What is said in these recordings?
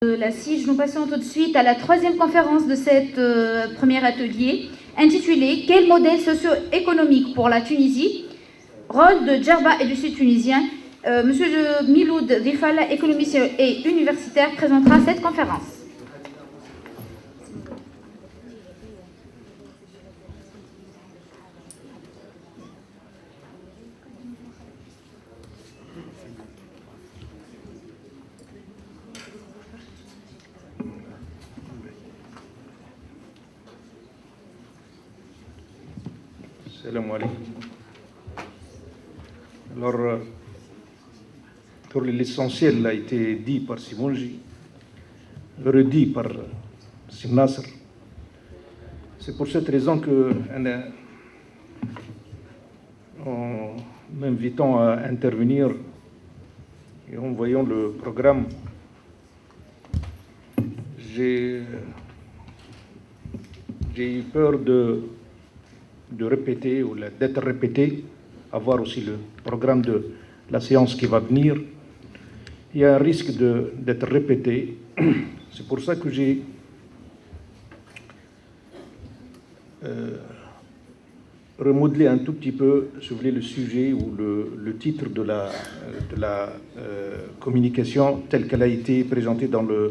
La SIGE, nous passons tout de suite à la troisième conférence de cette premier atelier, intitulée « Quel modèle socio-économique pour la Tunisie ? Rôle de Djerba et du Sud tunisien ». Monsieur Miloud Vifala, économiste et universitaire, présentera cette conférence. Salam alaikum. Alors, pour l'essentiel a été dit par Simonji, redit par Simnasr. C'est pour cette raison que, en m'invitant à intervenir et en voyant le programme, j'ai eu peur de répéter ou d'être répété, avoir aussi le programme de la séance qui va venir. Il y a un risque d'être répété. C'est pour ça que j'ai remodelé un tout petit peu, si vous voulez, le sujet ou le titre de la communication telle qu'elle a été présentée dans la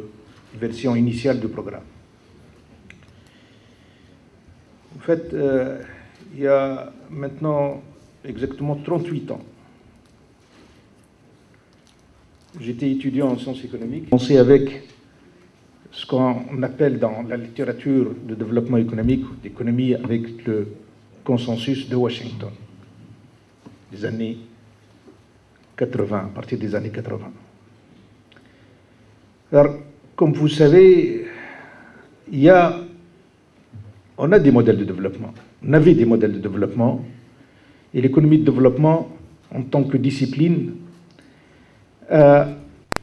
version initiale du programme. En fait, il y a maintenant exactement 38 ans, j'étais étudiant en sciences économiques. J'ai commencé avec ce qu'on appelle dans la littérature de développement économique ou d'économie avec le consensus de Washington, des années 80, à partir des années 80. Alors, comme vous savez, on a des modèles de développement. On avait des modèles de développement. Et l'économie de développement, en tant que discipline, a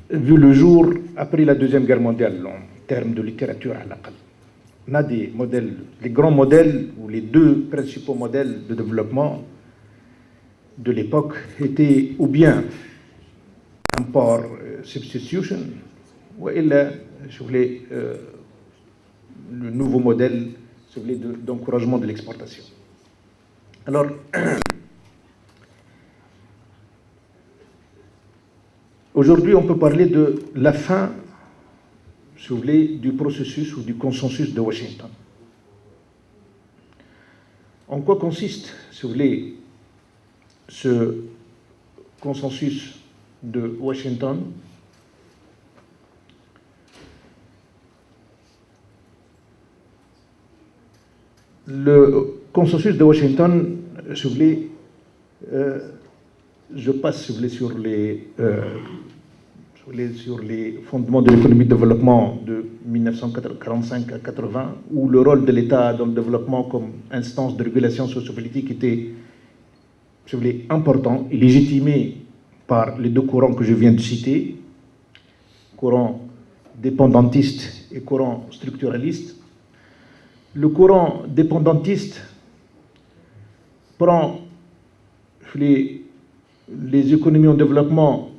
vu le jour après la Deuxième Guerre mondiale, en termes de littérature à l'aqal. On a des modèles, les grands modèles, ou les deux principaux modèles de développement de l'époque étaient ou bien import substitution, ou si vous voulez, le nouveau modèle d'encouragement de l'exportation. Alors, aujourd'hui, on peut parler de la fin, si vous voulez, du processus ou du consensus de Washington. En quoi consiste, si vous voulez, ce consensus de Washington ? Le consensus de Washington, si vous voulez, je passe, si vous voulez, sur les fondements de l'économie de développement de 1945 à 80, où le rôle de l'État dans le développement comme instance de régulation sociopolitique était, si vous voulez, important et légitimé par les deux courants que je viens de citer, courant dépendantiste et courant structuraliste. Le courant dépendantiste prend les économies en développement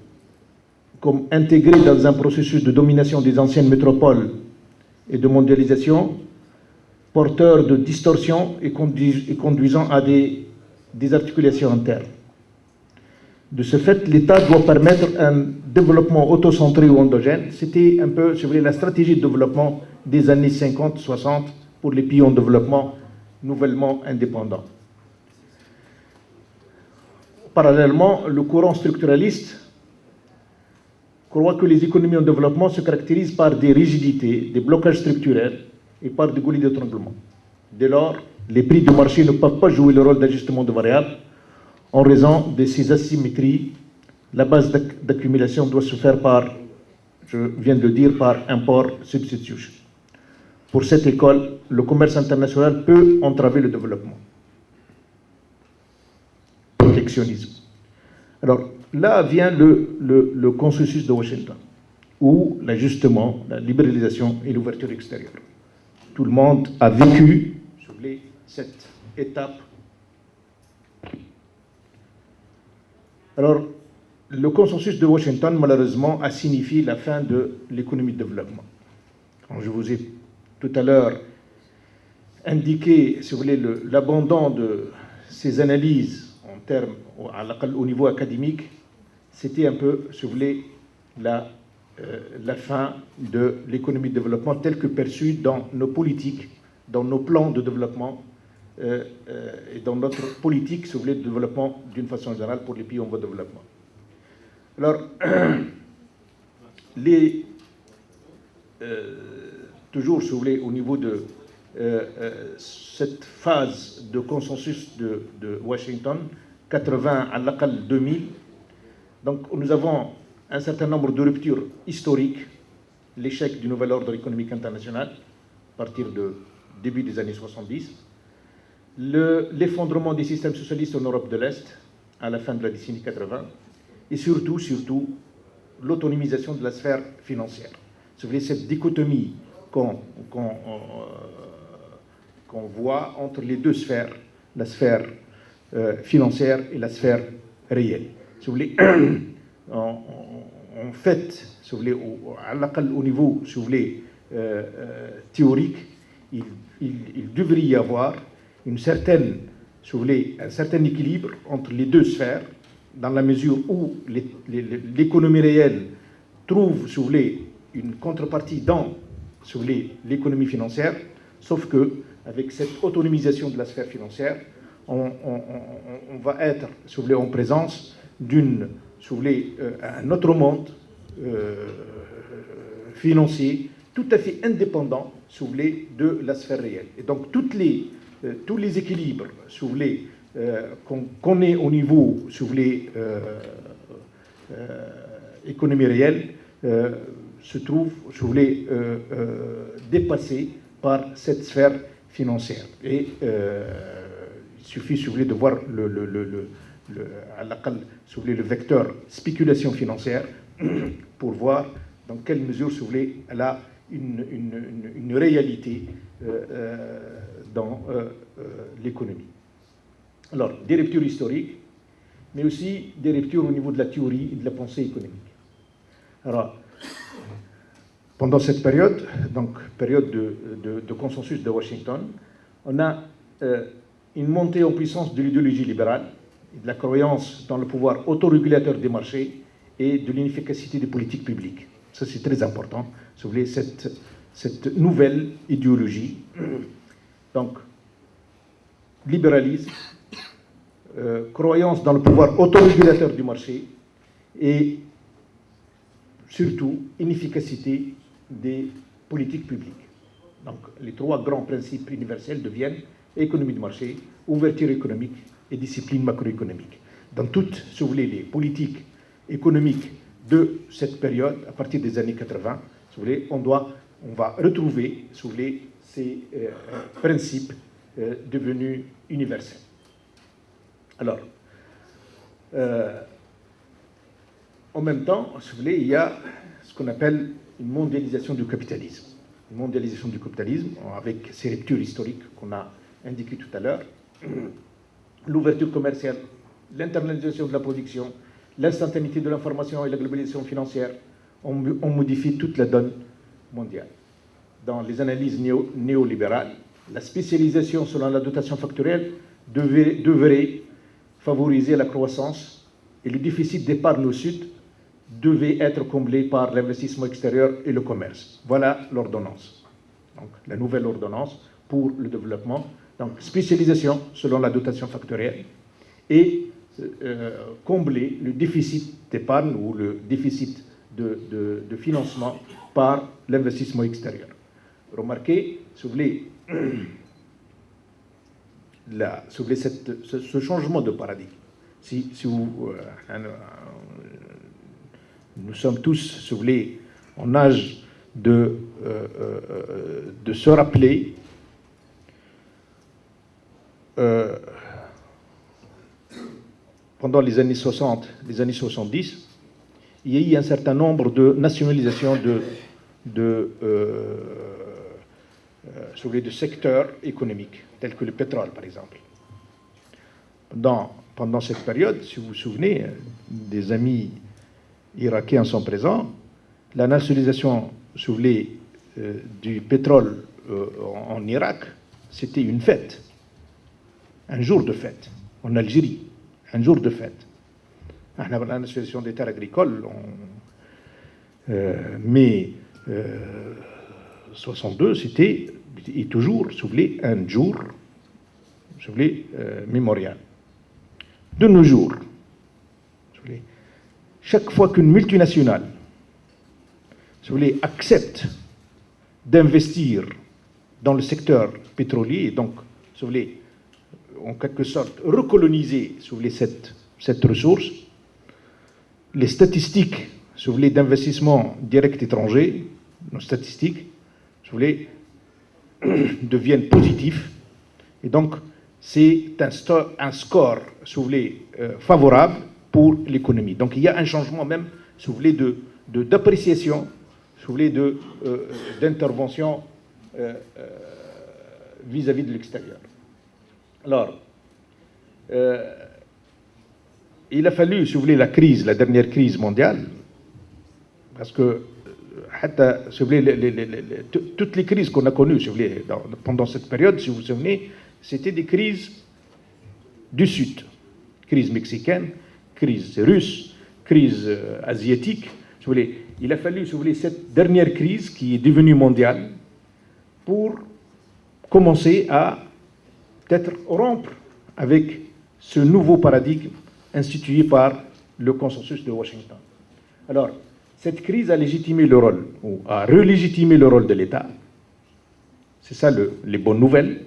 comme intégrées dans un processus de domination des anciennes métropoles et de mondialisation, porteur de distorsions et conduisant à des désarticulations internes. De ce fait, l'État doit permettre un développement autocentré ou endogène. C'était un peu, si vous voulez, la stratégie de développement des années 50-60 pour les pays en développement nouvellement indépendants. Parallèlement, le courant structuraliste croit que les économies en développement se caractérisent par des rigidités, des blocages structurels et par des goulets d'étranglement. Dès lors, les prix du marché ne peuvent pas jouer le rôle d'ajustement de variables en raison de ces asymétries. La base d'accumulation doit se faire par, je viens de le dire, par import substitution. Pour cette école, le commerce international peut entraver le développement. Protectionnisme. Alors, là vient le consensus de Washington, où l'ajustement, la libéralisation et l'ouverture extérieure. Tout le monde a vécu, si vous voulez, cette étape. Alors, le consensus de Washington, malheureusement, a signifié la fin de l'économie de développement. Quand je vous ai tout à l'heure indiqué, si vous voulez, l'abandon de ces analyses en termes, au niveau académique, c'était un peu, si vous voulez, la fin de l'économie de développement telle que perçue dans nos politiques, dans nos plans de développement et dans notre politique, si vous voulez, de développement d'une façon générale pour les pays en voie de développement. Alors, toujours, si vous voulez, au niveau de cette phase de consensus de Washington, 80 à l'AQAL 2000, donc nous avons un certain nombre de ruptures historiques, l'échec du nouvel ordre économique international, à partir du début des années 70, l'effondrement des systèmes socialistes en Europe de l'Est, à la fin de la décennie 80, et surtout, l'autonomisation de la sphère financière. Si vous voulez, cette dichotomie qu'on voit entre les deux sphères, la sphère financière et la sphère réelle. Si vous voulez, en fait, si vous voulez, au niveau, si vous voulez, théorique, il devrait y avoir une certaine, si vous voulez, un certain équilibre entre les deux sphères, dans la mesure où l'économie réelle trouve, si vous voulez, une contrepartie dans, si vous voulez, l'économie financière, sauf que avec cette autonomisation de la sphère financière, on va être, si vous voulez, en présence d'une, si vous voulez, un autre monde financier tout à fait indépendant, si vous voulez, de la sphère réelle. Et donc tous les équilibres, si vous voulez, qu'on connaît au niveau, si vous voulez, économie réelle, se trouvent, si vous voulez, dépassés par cette sphère financière. Et il suffit, si vous voulez, de voir si vous voulez, le vecteur spéculation financière pour voir dans quelle mesure, si vous voulez, elle a une réalité dans l'économie. Alors, des ruptures historiques, mais aussi des ruptures au niveau de la théorie et de la pensée économique. Alors, pendant cette période, donc période de consensus de Washington, on a une montée en puissance de l'idéologie libérale, et de la croyance dans le pouvoir autorégulateur des marchés et de l'inefficacité des politiques publiques. Ça, c'est très important, si vous voulez, cette nouvelle idéologie. Donc, libéralisme, croyance dans le pouvoir autorégulateur du marché et surtout inefficacité des politiques publiques. Donc, les trois grands principes universels deviennent économie de marché, ouverture économique et discipline macroéconomique. Dans toutes, si vous voulez, les politiques économiques de cette période, à partir des années 80, si vous voulez, on va retrouver, si vous voulez, ces principes devenus universels. Alors, en même temps, si vous voulez, il y a ce qu'on appelle une mondialisation du capitalisme. Une mondialisation du capitalisme, avec ces ruptures historiques qu'on a indiquées tout à l'heure, l'ouverture commerciale, l'internalisation de la production, l'instantanéité de l'information et la globalisation financière ont modifié toute la donne mondiale. Dans les analyses néolibérales, la spécialisation selon la dotation factorielle devrait favoriser la croissance et le déficit d'épargne au Sud devait être comblé par l'investissement extérieur et le commerce. Voilà l'ordonnance. Donc, la nouvelle ordonnance pour le développement. Donc, spécialisation selon la dotation factorielle et combler le déficit d'épargne ou le déficit de financement par l'investissement extérieur. Remarquez, si vous voulez, ce changement de paradigme. Si nous sommes tous, si vous voulez, en âge de se rappeler pendant les années 60, les années 70, il y a eu un certain nombre de nationalisations de secteurs économiques, tels que le pétrole, par exemple. pendant cette période, si vous vous souvenez, des amis irakiens sont présents, la nationalisation, si vous voulez, du pétrole en Irak, c'était une fête, un jour de fête, en Algérie, un jour de fête. La nationalisation des terres agricoles, mai 62, c'était, et toujours, si vous voulez, un jour, si vous voulez, mémorial. De nos jours, si vous voulez, chaque fois qu'une multinationale, si vous voulez, accepte d'investir dans le secteur pétrolier, et donc, si vous voulez, en quelque sorte, recoloniser, si vous voulez, cette ressource, les statistiques, si vous voulez, d'investissement direct étranger, nos statistiques, si vous voulez, deviennent positifs, et donc, c'est un score, si vous voulez, favorable pour l'économie. Donc il y a un changement même, si vous voulez, d'appréciation, si vous voulez, d'intervention vis-à-vis de l'extérieur. Alors, il a fallu, si vous voulez, la dernière crise mondiale, parce que si vous voulez, toutes les crises qu'on a connues, si vous voulez, pendant cette période, si vous vous souvenez, c'était des crises du Sud. Crise mexicaine, crise russe, crise asiatique. Si vous voulez, il a fallu, si vous voulez, cette dernière crise qui est devenue mondiale pour commencer à peut-être rompre avec ce nouveau paradigme institué par le consensus de Washington. Alors, cette crise a légitimé le rôle, ou a relégitimé le rôle de l'État. C'est ça les bonnes nouvelles.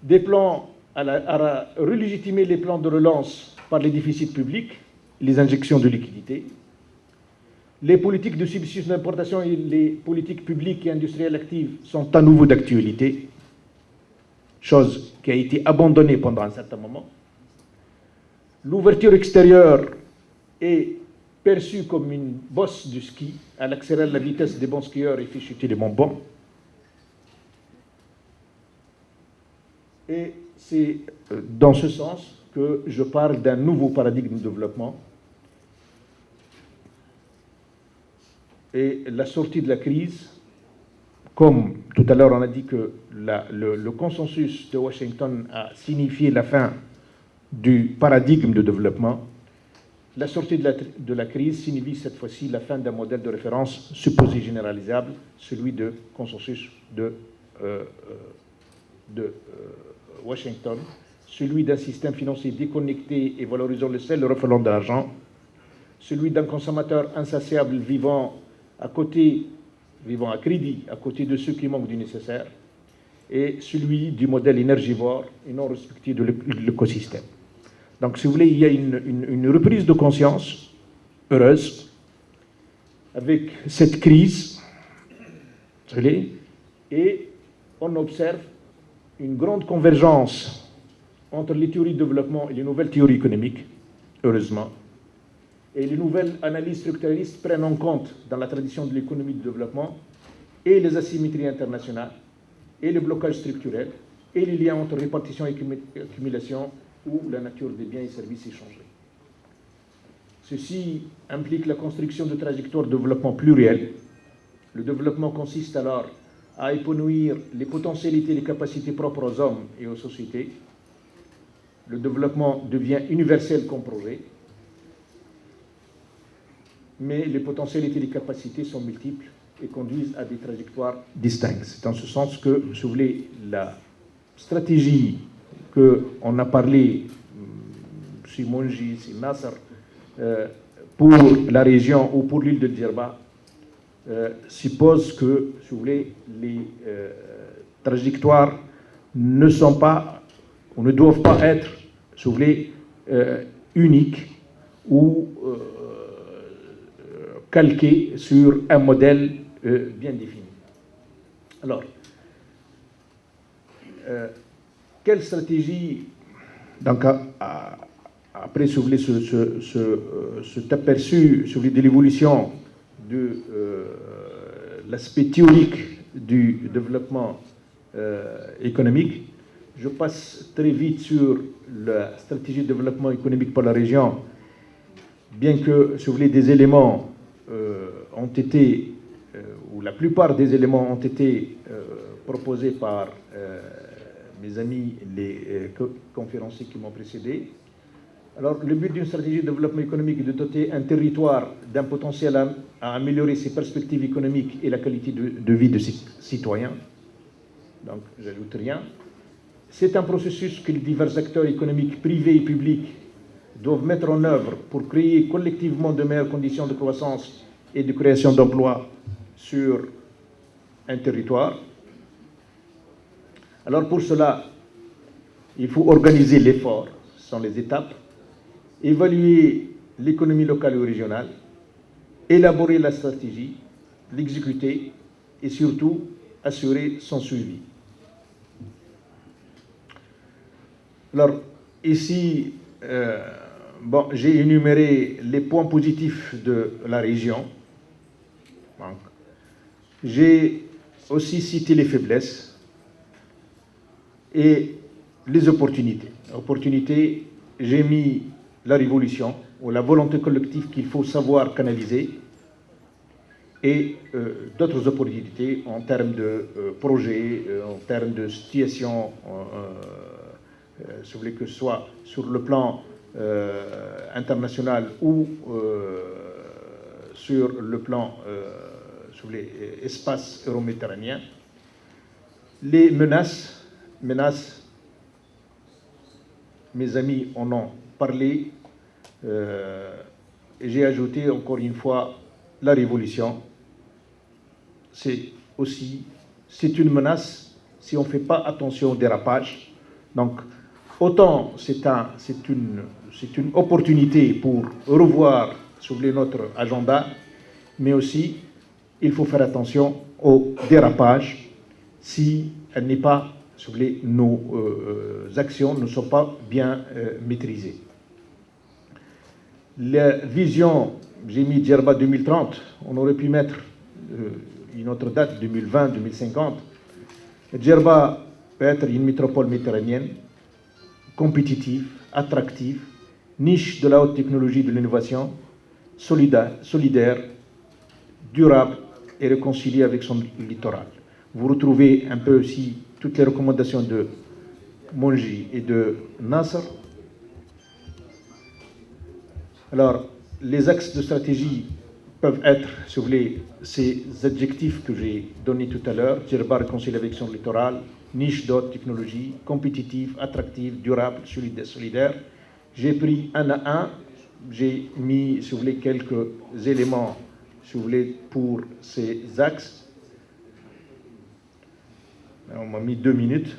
Elle a relégitimé les plans de relance par les déficits publics, les injections de liquidités. Les politiques de substitution d'importation et les politiques publiques et industrielles actives sont à nouveau d'actualité, chose qui a été abandonnée pendant un certain moment. L'ouverture extérieure est perçue comme une bosse du ski. Elle accélère la vitesse des bons skieurs et fait chuter les moins bons. Et c'est dans ce sens que je parle d'un nouveau paradigme de développement. Et la sortie de la crise, comme tout à l'heure on a dit que le consensus de Washington a signifié la fin du paradigme de développement, la sortie de la crise signifie cette fois-ci la fin d'un modèle de référence supposé généralisable, celui de consensus de Washington, celui d'un système financier déconnecté et valorisant le seul refoulement de l'argent, celui d'un consommateur insatiable vivant à crédit, à côté de ceux qui manquent du nécessaire, et celui du modèle énergivore et non respecté de l'écosystème. Donc, si vous voulez, il y a une reprise de conscience heureuse avec cette crise, vous voyez, et on observe une grande convergence entre les théories de développement et les nouvelles théories économiques, heureusement. Et les nouvelles analyses structuralistes prennent en compte, dans la tradition de l'économie de développement, et les asymétries internationales, et le blocage structurel, et les liens entre répartition et accumulation, où la nature des biens et services est changée. Ceci implique la construction de trajectoires de développement plurielles. Le développement consiste alors à épanouir les potentialités et les capacités propres aux hommes et aux sociétés. Le développement devient universel comme projet, mais les potentialités et les capacités sont multiples et conduisent à des trajectoires distinctes. C'est en ce sens que, si vous voulez, la stratégie qu'on a parlé, si Monji, si Nasser, pour la région ou pour l'île de Djerba, suppose que, si vous voulez, les trajectoires ne sont pas, ou ne doivent pas être, si vous voulez, uniques ou calquées sur un modèle bien défini. Alors, quelle stratégie, donc, après, si vous voulez, cet aperçu, si vous voulez, de l'évolution de l'aspect théorique du développement économique, Je passe très vite sur la stratégie de développement économique pour la région, bien que, si vous voulez, des éléments ont été, ou la plupart des éléments ont été proposés par mes amis, les conférenciers qui m'ont précédé. Alors, le but d'une stratégie de développement économique est de doter un territoire d'un potentiel à améliorer ses perspectives économiques et la qualité de vie de ses citoyens. Donc, j'ajoute rien. C'est un processus que les divers acteurs économiques, privés et publics, doivent mettre en œuvre pour créer collectivement de meilleures conditions de croissance et de création d'emplois sur un territoire. Alors, pour cela, il faut organiser l'effort, ce sont les étapes, évaluer l'économie locale ou régionale, élaborer la stratégie, l'exécuter et surtout assurer son suivi. Alors, ici, j'ai énuméré les points positifs de la région. J'ai aussi cité les faiblesses et les opportunités. Opportunités, j'ai mis la révolution ou la volonté collective qu'il faut savoir canaliser et d'autres opportunités en termes de projets, en termes de situation, si vous voulez, que ce soit sur le plan international ou sur le plan, si vous voulez, espace euro-méditerranéen. Les menaces, mes amis en ont parlé, et j'ai ajouté encore une fois la révolution. C'est une menace si on ne fait pas attention au dérapage. Donc, autant c'est une opportunité pour revoir, si vous voulez, notre agenda, mais aussi il faut faire attention au dérapage si elle n'est pas, si vous voulez, nos actions ne sont pas bien maîtrisées. La vision, j'ai mis Djerba 2030, on aurait pu mettre une autre date, 2020, 2050. Djerba peut être une métropole méditerranéenne, compétitive, attractive, niche de la haute technologie de l'innovation, solidaire, durable et réconciliée avec son littoral. Vous retrouvez un peu aussi toutes les recommandations de Monji et de Nasser. Alors, les axes de stratégie peuvent être, si vous voulez, ces adjectifs que j'ai donnés tout à l'heure: Djerba réconcilié avec son littoral, niche de haute technologie, compétitive, attractive, durable, solidaire. J'ai pris un à un, j'ai mis, si vous voulez, quelques éléments, si vous voulez, pour ces axes. On m'a mis 2 minutes.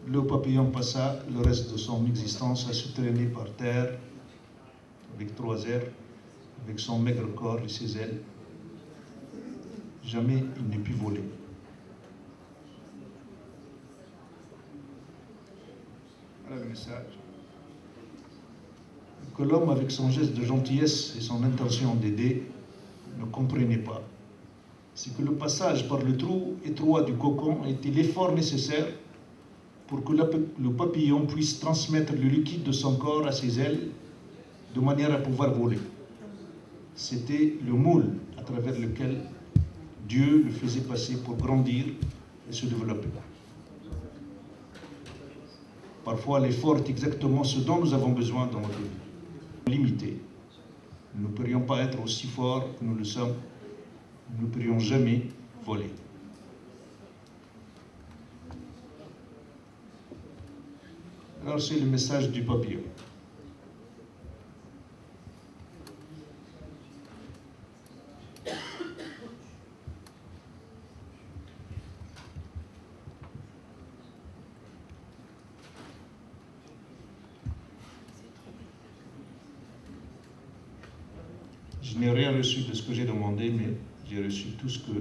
Le papillon passa le reste de son existence à se traîner par terre, avec 3 airs, avec son maigre corps et ses ailes. Jamais il ne put voler. Voilà le message. Que l'homme, avec son geste de gentillesse et son intention d'aider, ne comprenait pas. C'est que le passage par le trou étroit du cocon était l'effort nécessaire pour que le papillon puisse transmettre le liquide de son corps à ses ailes de manière à pouvoir voler. C'était le moule à travers lequel Dieu le faisait passer pour grandir et se développer. Parfois, l'effort est exactement ce dont nous avons besoin dans notre vie. Limité. Nous ne pourrions pas être aussi forts que nous le sommes. Nous ne pourrions jamais voler. Alors c'est le message du papillon. Je n'ai rien reçu de ce que j'ai demandé, mais j'ai reçu tout ce que